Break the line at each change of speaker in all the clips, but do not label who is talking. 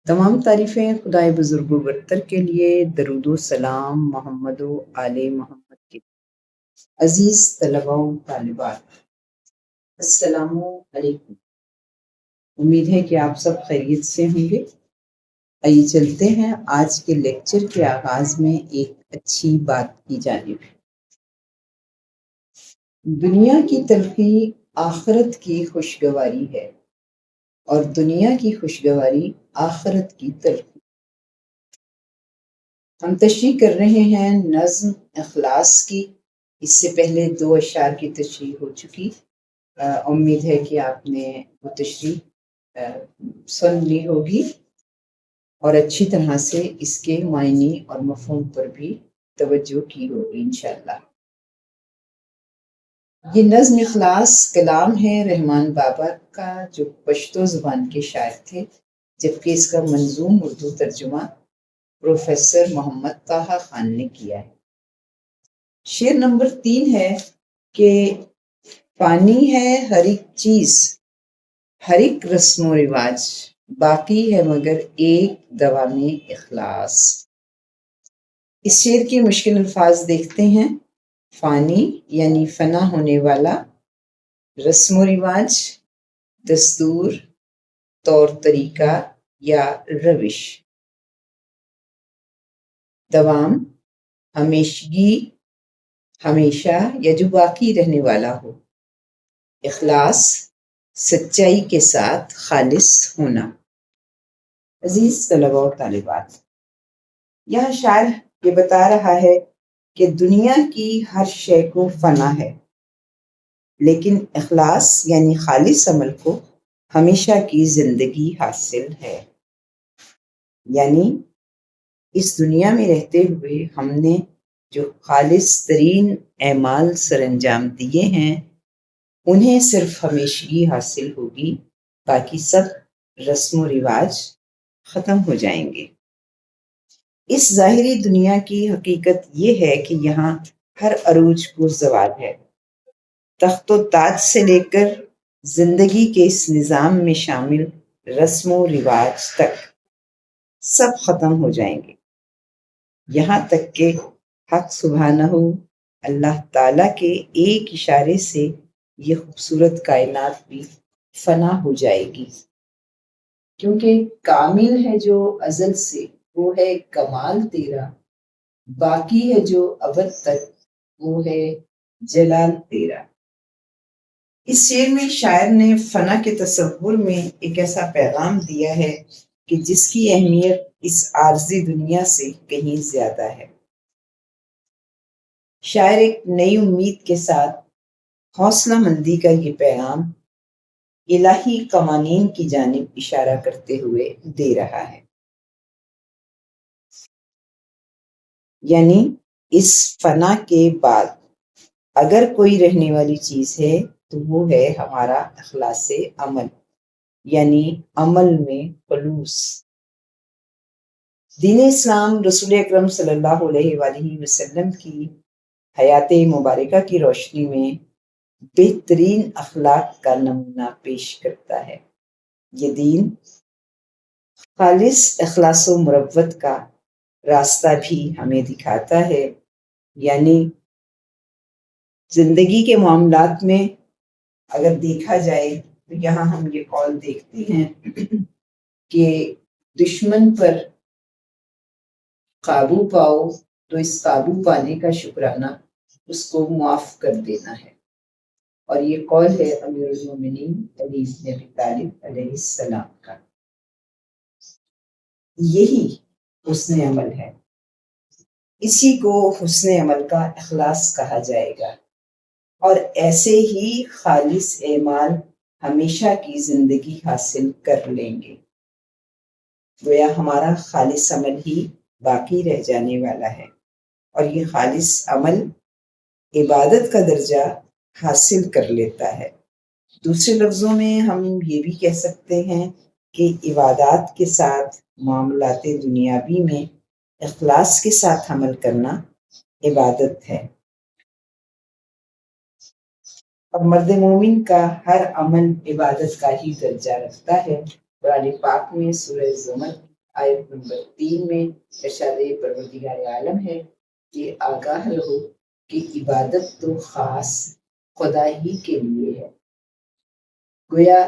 تمام تعریفیں خدائے بزرگ و برتر کے لیے، درود و سلام محمد و آل محمد کے عزیز طلباء و طالبات، السلام علیکم۔ امید ہے کہ آپ سب خیریت سے ہوں گے۔ آئیے چلتے ہیں آج کے لیکچر کے آغاز میں ایک اچھی بات کی جانب۔ دنیا کی تلخی آخرت کی خوشگواری ہے اور دنیا کی خوشگواری آخرت کی تلخی۔ ہم تشریح کر رہے ہیں نظم اخلاص کی۔ اس سے پہلے 2 اشعار کی تشریح ہو چکی۔ امید ہے کہ آپ نے وہ تشریح سن لی ہوگی اور اچھی طرح سے اس کے معنی اور مفہوم پر بھی توجہ کی ہوگی انشاءاللہ۔ یہ نظم اخلاص کلام ہے رحمان بابا کا، جو پشتو زبان کے شاعر تھے، جبکہ اس کا منظوم اردو ترجمہ پروفیسر محمد طاہا خان نے کیا ہے۔ شعر نمبر 3 ہے کہ فانی ہے ہر ایک چیز، ہر ایک رسم و رواج، باقی ہے مگر ایک دوام اخلاص۔ اس شعر کے مشکل الفاظ دیکھتے ہیں۔ فانی یعنی فنا ہونے والا، رسم و رواج، دستور، طور طریقہ یا روش، دوام، ہمیشگی، ہمیشہ یا جو باقی رہنے والا ہو، اخلاص، سچائی کے ساتھ خالص ہونا۔ عزیز طلباء و طالبات، یہاں شاعر یہ بتا رہا ہے کہ دنیا کی ہر شے کو فنا ہے، لیکن اخلاص یعنی خالص عمل کو ہمیشہ کی زندگی حاصل ہے۔ یعنی اس دنیا میں رہتے ہوئے ہم نے جو خالص ترین اعمال سر انجام دیے ہیں، انہیں صرف ہمیشگی حاصل ہوگی، باقی سب رسم و رواج ختم ہو جائیں گے۔ اس ظاہری دنیا کی حقیقت یہ ہے کہ یہاں ہر عروج کو زوال ہے۔ تخت و تاج سے لے کر زندگی کے اس نظام میں شامل رسم و رواج تک سب ختم ہو جائیں گے، یہاں تک کہ حق سبحانہ اللہ تعالیٰ کے ایک اشارے سے یہ خوبصورت کائنات بھی فنا ہو جائے گی، کیونکہ کامل ہے جو ازل سے، وہ ہے کمال تیرا، باقی ہے جو ابد تک، وہ ہے جلال تیرا۔ اس شعر میں شاعر نے فنا کے تصور میں ایک ایسا پیغام دیا ہے کہ جس کی اہمیت اس عارضی دنیا سے کہیں زیادہ ہے۔ شاعر ایک نئی امید کے ساتھ حوصلہ مندی کا یہ پیغام الہی قوانین کی جانب اشارہ کرتے ہوئے دے رہا ہے۔ یعنی اس فنا کے بعد اگر کوئی رہنے والی چیز ہے تو وہ ہے ہمارا اخلاص عمل، یعنی عمل میں خلوص۔ دین اسلام رسول اکرم صلی اللہ علیہ وآلہ وسلم کی حیات مبارکہ کی روشنی میں بہترین اخلاق کا نمونہ پیش کرتا ہے۔ یہ دین خالص اخلاص و مروت کا راستہ بھی ہمیں دکھاتا ہے۔ یعنی زندگی کے معاملات میں اگر دیکھا جائے تو یہاں ہم یہ قول دیکھتے ہیں کہ دشمن پر قابو پاؤ تو اس قابو پانے کا شکرانہ اس کو معاف کر دینا ہے، اور یہ قول ہے امیر المومنین علی بن ابی طالب علیہ السلام کا۔ یہی حسن عمل ہے، اسی کو حسن عمل کا اخلاص کہا جائے گا، اور ایسے ہی خالص اعمال ہمیشہ کی زندگی حاصل کر لیں گے، گویا ہمارا خالص عمل ہی باقی رہ جانے والا ہے، اور یہ خالص عمل عبادت کا درجہ حاصل کر لیتا ہے۔ دوسرے لفظوں میں ہم یہ بھی کہہ سکتے ہیں کہ عبادات کے ساتھ معاملات دنیاوی میں اخلاص کے ساتھ عمل کرنا عبادت ہے۔ اب مرد مومن کا ہر عمل عبادت کا ہی درجہ رکھتا ہے۔ قرآن پاک میں سورہ زمر آیت نمبر 3 میں ارشاد پروردگار عالم ہے کہ آگاہ رہو کہ عبادت تو خاص خدا ہی کے لیے ہے۔ گویا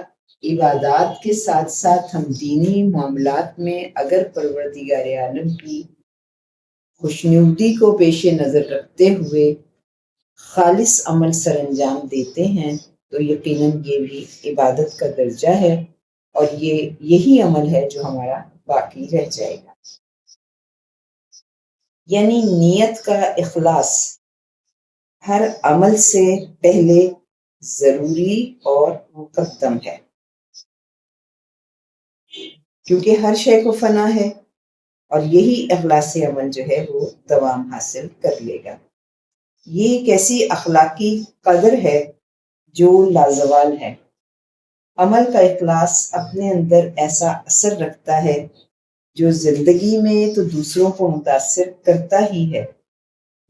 عبادات کے ساتھ ساتھ ہم دینی معاملات میں اگر پروردگار عالم کی خوشنودی کو پیش نظر رکھتے ہوئے خالص عمل سر انجام دیتے ہیں تو یقیناً یہ بھی عبادت کا درجہ ہے، اور یہی عمل ہے جو ہمارا باقی رہ جائے گا۔ یعنی نیت کا اخلاص ہر عمل سے پہلے ضروری اور مقدم ہے، کیونکہ ہر شے کو فنا ہے، اور یہی اخلاص عمل جو ہے وہ دوام حاصل کر لے گا۔ یہ ایک ایسی اخلاقی قدر ہے جو لازوال ہے۔ عمل کا اخلاص اپنے اندر ایسا اثر رکھتا ہے جو زندگی میں تو دوسروں کو متاثر کرتا ہی ہے،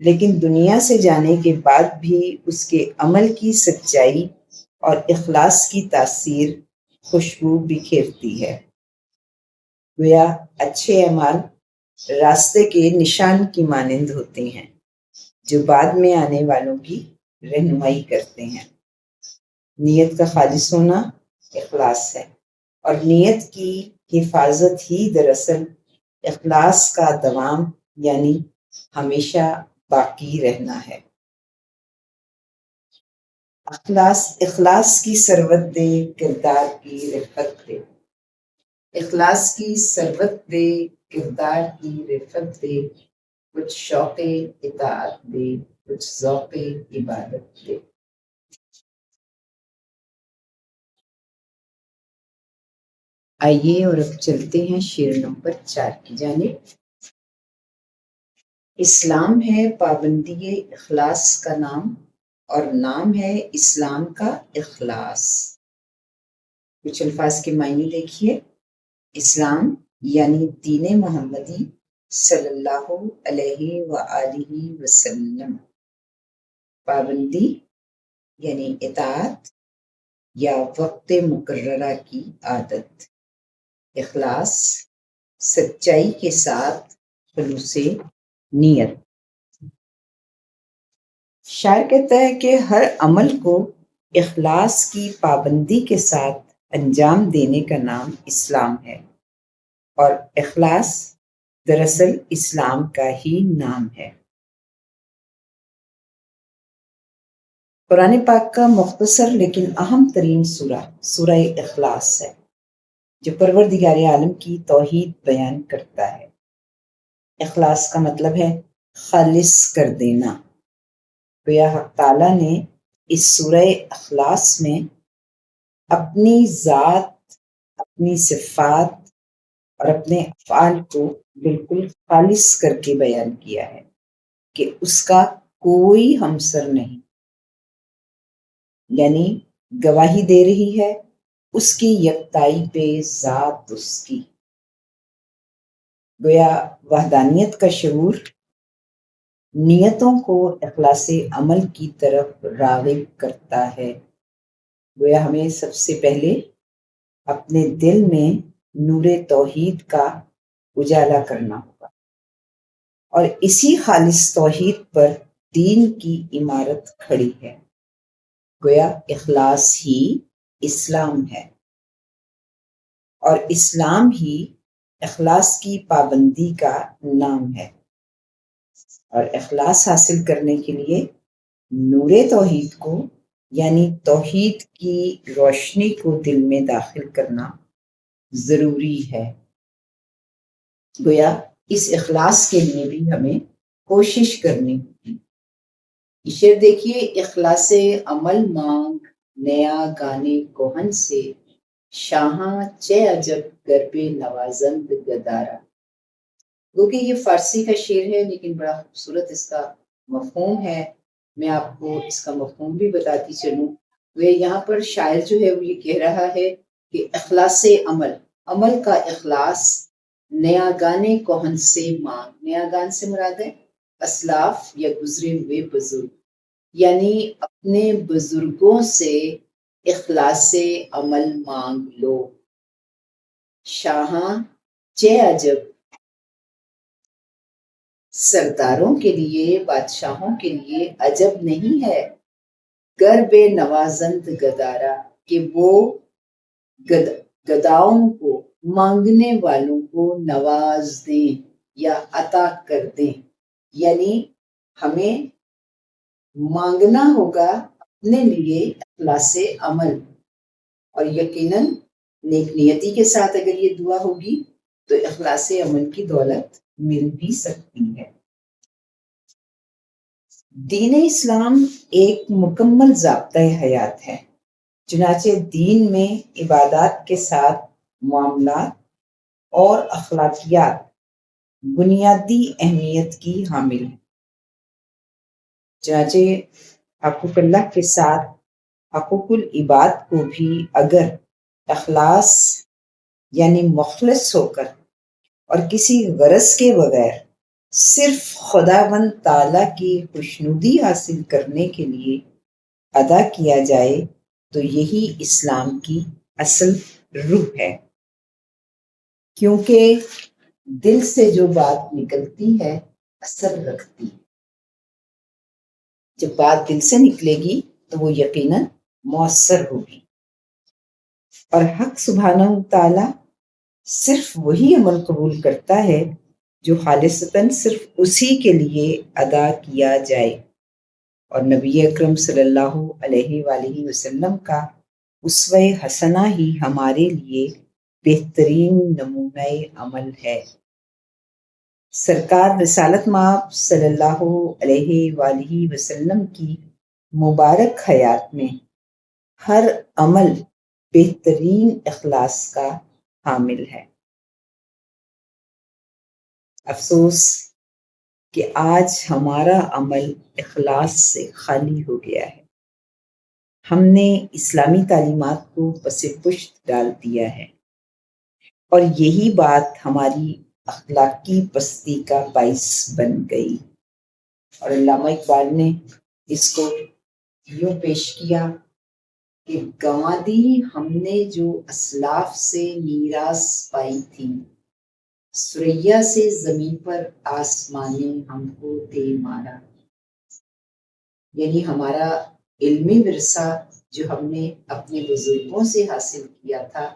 لیکن دنیا سے جانے کے بعد بھی اس کے عمل کی سچائی اور اخلاص کی تاثیر خوشبو بکھیرتی ہے۔ گویا اچھے اعمال راستے کے نشان کی مانند ہوتے ہیں جو بعد میں آنے والوں کی رہنمائی کرتے ہیں۔ نیت کا خالص ہونا اخلاص ہے، اور نیت کی حفاظت ہی دراصل اخلاص کا دوام یعنی ہمیشہ باقی رہنا ہے۔ اخلاص کی ثروت دے کردار کی رفت دے، اخلاص کی ثروت دے کردار کی رفت دے، کچھ شوق اطاعت دے، کچھ ذوق عبادت دے۔ آئیے اور اب چلتے ہیں شعر نمبر 4 کی جانب۔ اسلام ہے پابندی اخلاص کا نام، اور نام ہے اسلام کا اخلاص۔ کچھ الفاظ کے معنی دیکھیے۔ اسلام یعنی دین محمدی صلی اللہ علیہ وآلہ وسلم، پابندی یعنی اطاعت یا وقت مقررہ کی عادت، اخلاص سچائی کے ساتھ خلوص نیت۔ شاعر کہتا ہے کہ ہر عمل کو اخلاص کی پابندی کے ساتھ انجام دینے کا نام اسلام ہے، اور اخلاص دراصل اسلام کا ہی نام ہے۔ قرآن پاک کا مختصر لیکن اہم ترین سورہ اخلاص ہے، جو پروردگار عالم کی توحید بیان کرتا ہے۔ اخلاص کا مطلب ہے خالص کر دینا۔ گویا حق تعالیٰ نے اس سورہ اخلاص میں اپنی ذات، اپنی صفات اور اپنے افعال کو بالکل خالص کر کے بیان کیا ہے کہ اس کا کوئی ہمسر نہیں، یعنی گواہی دے رہی ہے اس کی یکتائی پہ ذات اس کی۔ گویا وحدانیت کا شعور نیتوں کو اخلاص عمل کی طرف راغب کرتا ہے۔ گویا ہمیں سب سے پہلے اپنے دل میں نور توحید کا اجالا کرنا ہوگا، اور اسی خالص توحید پر دین کی عمارت کھڑی ہے۔ گویا اخلاص ہی اسلام ہے، اور اسلام ہی اخلاص کی پابندی کا نام ہے، اور اخلاص حاصل کرنے کے لیے نور توحید کو یعنی توحید کی روشنی کو دل میں داخل کرنا ضروری ہے۔ گویا اس اخلاص کے لیے بھی ہمیں کوشش کرنی ہوگی۔ شعر دیکھیے۔ اخلاص عمل مانگ نیا گانے کوہن سے، شاہاں چہ عجب گر پہ نوازند گدارا۔ کیونکہ یہ فارسی کا شعر ہے لیکن بڑا خوبصورت اس کا مفہوم ہے۔ میں آپ کو اس کا مفہوم بھی بتاتی چلوں۔ یہاں پر شاعر جو ہے وہ یہ کہہ رہا ہے کہ اخلاص عمل کا اخلاص نیا گانے کوہن سے مانگ۔ نیا گان سے مراد ہے اسلاف یا گزرے ہوئے بزرگ، یعنی اپنے بزرگوں سے اخلاص عمل مانگ لو۔ شاہاں چہ عجب سرداروں کے لیے، بادشاہوں کے لیے عجب نہیں ہے گر بے نوازند گدارا، کہ وہ گداؤں کو، مانگنے والوں کو نواز دیں یا عطا کر دیں. یعنی ہمیں مانگنا ہوگا اپنے لیے اخلاص عمل، اور یقیناً نیک نیتی کے ساتھ اگر یہ دعا ہوگی تو اخلاص عمل کی دولت مل بھی سکتی ہے. دین اسلام ایک مکمل ضابطۂ حیات ہے، چنانچہ دین میں عبادات کے ساتھ معاملات اور اخلاقیات بنیادی اہمیت کی حامل ہیں. چنانچہ حقوق اللہ کے ساتھ حقوق العباد کو بھی اگر اخلاص یعنی مخلص ہو کر اور کسی غرض کے بغیر صرف خداوند تعالیٰ کی خوشنودی حاصل کرنے کے لیے ادا کیا جائے تو یہی اسلام کی اصل روح ہے. کیونکہ دل سے جو بات نکلتی ہے اثر رکھتی ہے. جب بات دل سے نکلے گی تو وہ یقیناً مؤثر ہوگی. اور حق سبحانہ تعالیٰ صرف وہی عمل قبول کرتا ہے جو خالصتاً صرف اسی کے لیے ادا کیا جائے. اور نبی اکرم صلی اللہ علیہ وآلہ وسلم کا اسوہ حسنہ ہی ہمارے لیے بہترین نمونہ عمل ہے. سرکار رسالت مآب صلی اللہ علیہ وآلہ وسلم کی مبارک حیات میں ہر عمل بہترین اخلاص کا حامل ہے. افسوس کہ آج ہمارا عمل اخلاص سے خالی ہو گیا ہے. ہم نے اسلامی تعلیمات کو پس پشت ڈال دیا ہے، اور یہی بات ہماری اخلاقی پستی کا باعث بن گئی. اور علامہ اقبال نے اس کو یوں پیش کیا کہ گنوا دی ہم نے جو اسلاف سے میراث پائی تھی، سریا سے زمین پر آسمانے ہم کو دے مارا. یعنی ہمارا علمی ورثہ جو ہم نے اپنے بزرگوں سے حاصل کیا تھا،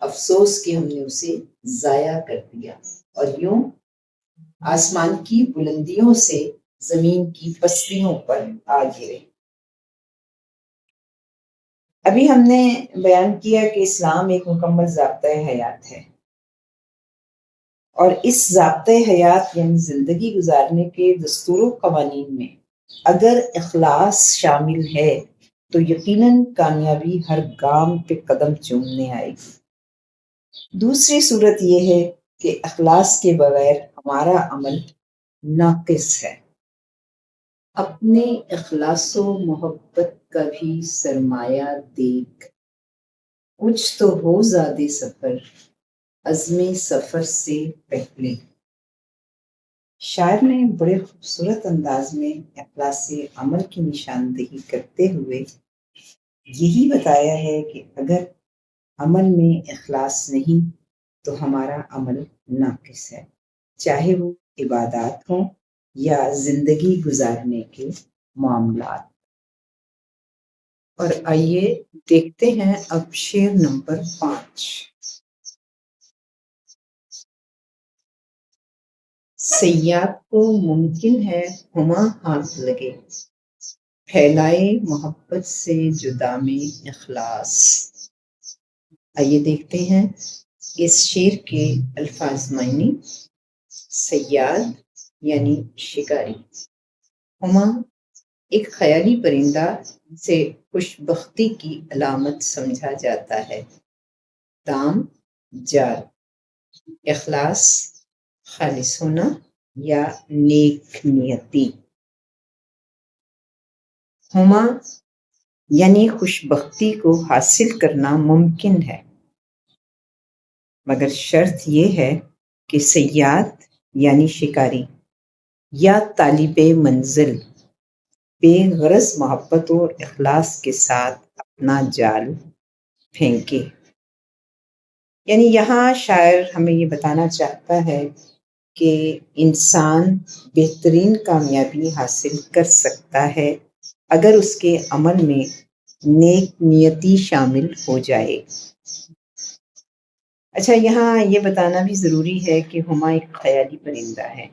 افسوس کہ ہم نے اسے ضائع کر دیا، اور یوں آسمان کی بلندیوں سے زمین کی پستیوں پر آ گرے. ابھی ہم نے بیان کیا کہ اسلام ایک مکمل ضابطۂ حیات ہے، اور اس ضابطۂ حیات یعنی زندگی گزارنے کے دستور و قوانین میں اگر اخلاص شامل ہے تو یقیناً کامیابی ہر گام پہ قدم چومنے آئے گی. دوسری صورت یہ ہے کہ اخلاص کے بغیر ہمارا عمل ناقص ہے. اپنے اخلاص و محبت کا بھی سرمایہ دیکھ، کچھ تو ہو زیادہ سفر عزم سفر سے پہلے. شاعر نے بڑے خوبصورت انداز میں اخلاص عمل کی نشاندہی کرتے ہوئے یہی بتایا ہے کہ اگر عمل میں اخلاص نہیں تو ہمارا عمل ناقص ہے، چاہے وہ عبادات ہوں یا زندگی گزارنے کے معاملات. اور آئیے دیکھتے ہیں اب شعر نمبر 5. صیاد کو ممکن ہے ہما ہاتھ لگے، پھیلائے محبت سے جو دام اخلاص. آئیے دیکھتے ہیں اس شعر کے الفاظ معنی. صیاد یعنی شکاری. ہما ایک خیالی پرندہ سے خوش بختی کی علامت سمجھا جاتا ہے. دام جال، اخلاص خالص ہونا یا نیک نیتی. ہما یعنی خوش بختی کو حاصل کرنا ممکن ہے، مگر شرط یہ ہے کہ صیاد یعنی شکاری یا طالب منزل بے غرض محبت و اخلاص کے ساتھ اپنا جال پھینکے. یعنی یہاں شاعر ہمیں یہ بتانا چاہتا ہے کہ انسان بہترین کامیابی حاصل کر سکتا ہے اگر اس کے عمل میں نیک نیتی شامل ہو جائے۔ اچھا، یہاں یہ بتانا بھی ضروری ہے کہ ہما ایک خیالی پرندہ ہے۔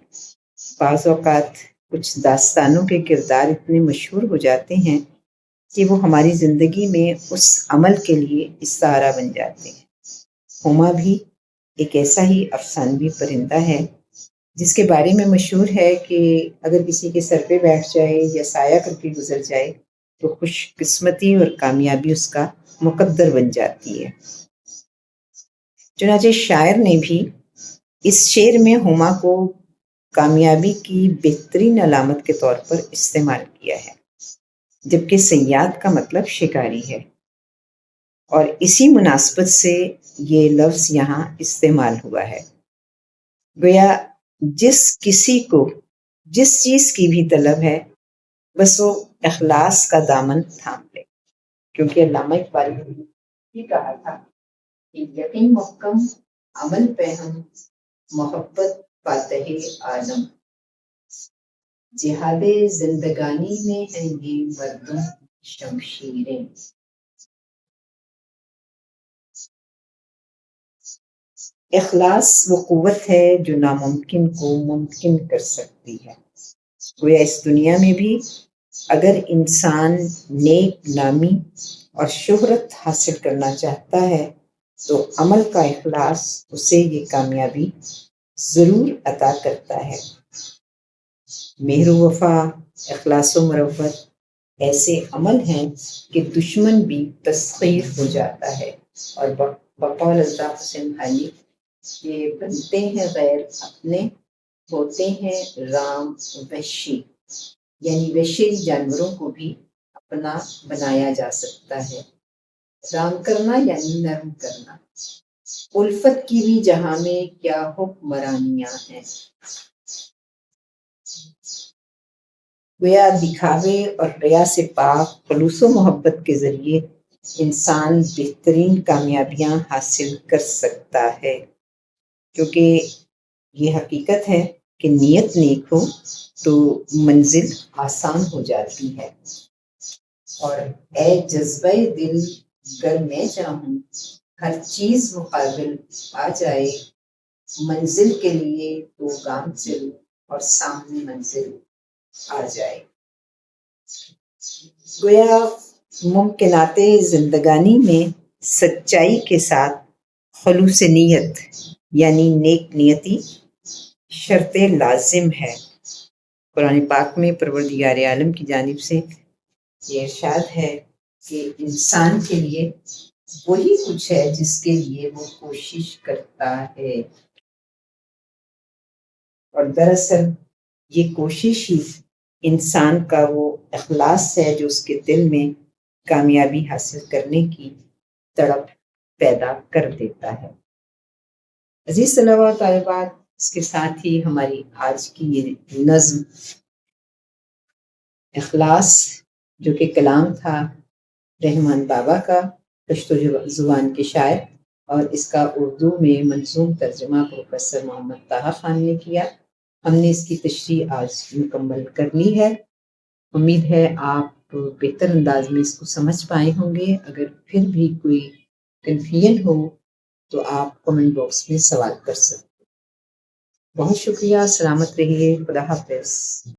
بعض اوقات کچھ داستانوں کے کردار اتنے مشہور ہو جاتے ہیں کہ وہ ہماری زندگی میں اس عمل کے لیے استعارہ بن جاتے ہیں۔ ہما بھی ایک ایسا ہی افسانوی پرندہ ہے جس کے بارے میں مشہور ہے کہ اگر کسی کے سر پہ بیٹھ جائے یا سایہ کر کے گزر جائے تو خوش قسمتی اور کامیابی اس کا مقدر بن جاتی ہے۔ چنانچہ شاعر نے بھی اس شعر میں ہما کو کامیابی کی بہترین علامت کے طور پر استعمال کیا ہے، جبکہ صیاد کا مطلب شکاری ہے، اور اسی مناسبت سے یہ لفظ یہاں استعمال ہوا ہے۔ گویا جس کسی کو جس چیز کی بھی طلب ہے بس وہ اخلاص کا دامن تھام لے، کیونکہ علامہ اقبال نے بھی کہا تھا کہ یقین محکم عمل پہ ہم محبت فاتح عالم، جہاد زندگانی میں ہیں یہ مردوں شمشیریں۔ اخلاص وہ قوت ہے جو ناممکن کو ممکن کر سکتی ہے۔ گویا اس دنیا میں بھی اگر انسان نیک نامی اور شہرت حاصل کرنا چاہتا ہے تو عمل کا اخلاص اسے یہ کامیابی ضرور عطا کرتا ہے۔ مہر و وفا، اخلاص و مروت ایسے عمل ہیں کہ دشمن بھی تسخیر ہو جاتا ہے، اور بقول الطاف حسین حالی یہ بنتے ہیں غیر اپنے، ہوتے ہیں رام وحشی، یعنی وحشی جانوروں کو بھی اپنا بنایا جا سکتا ہے۔ رام کرنا یعنی نرم کرنا، الفت کی بھی جہاں میں کیا حکمرانیاں ہیں۔ گویا دکھاوے اور ریا سے پاک خلوص و محبت کے ذریعے انسان بہترین کامیابیاں حاصل کر سکتا ہے، کیونکہ یہ حقیقت ہے کہ نیت نیک ہو تو منزل آسان ہو جاتی ہے۔ اور اے جذبہ دل گر میں چاہوں، ہر چیز مقابل آ جائے، منزل کے لیے تو گام چل اور سامنے منزل آ جائے۔ گویا ممکنات زندگانی میں سچائی کے ساتھ خلوص نیت یعنی نیک نیتی شرط لازم ہے۔ قرآن پاک میں پروردگار عالم کی جانب سے یہ ارشاد ہے کہ انسان کے لیے وہی کچھ ہے جس کے لیے وہ کوشش کرتا ہے، اور دراصل یہ کوشش ہی انسان کا وہ اخلاص ہے جو اس کے دل میں کامیابی حاصل کرنے کی تڑپ پیدا کر دیتا ہے۔ عزیز طلباء و طالبات، اس کے ساتھ ہی ہماری آج کی یہ نظم اخلاص جو کہ کلام تھا رحمان بابا کا، پشتو زبان کے شاعر، اور اس کا اردو میں منظوم ترجمہ پروفیسر محمد طاہر خان نے کیا، ہم نے اس کی تشریح آج مکمل کر لی ہے۔ امید ہے آپ بہتر انداز میں اس کو سمجھ پائے ہوں گے۔ اگر پھر بھی کوئی کنفیوژن ہو تو آپ کمنٹ باکس میں سوال کر سکتے ہیں۔ بہت شکریہ، سلامت رہیے، خدا حافظ۔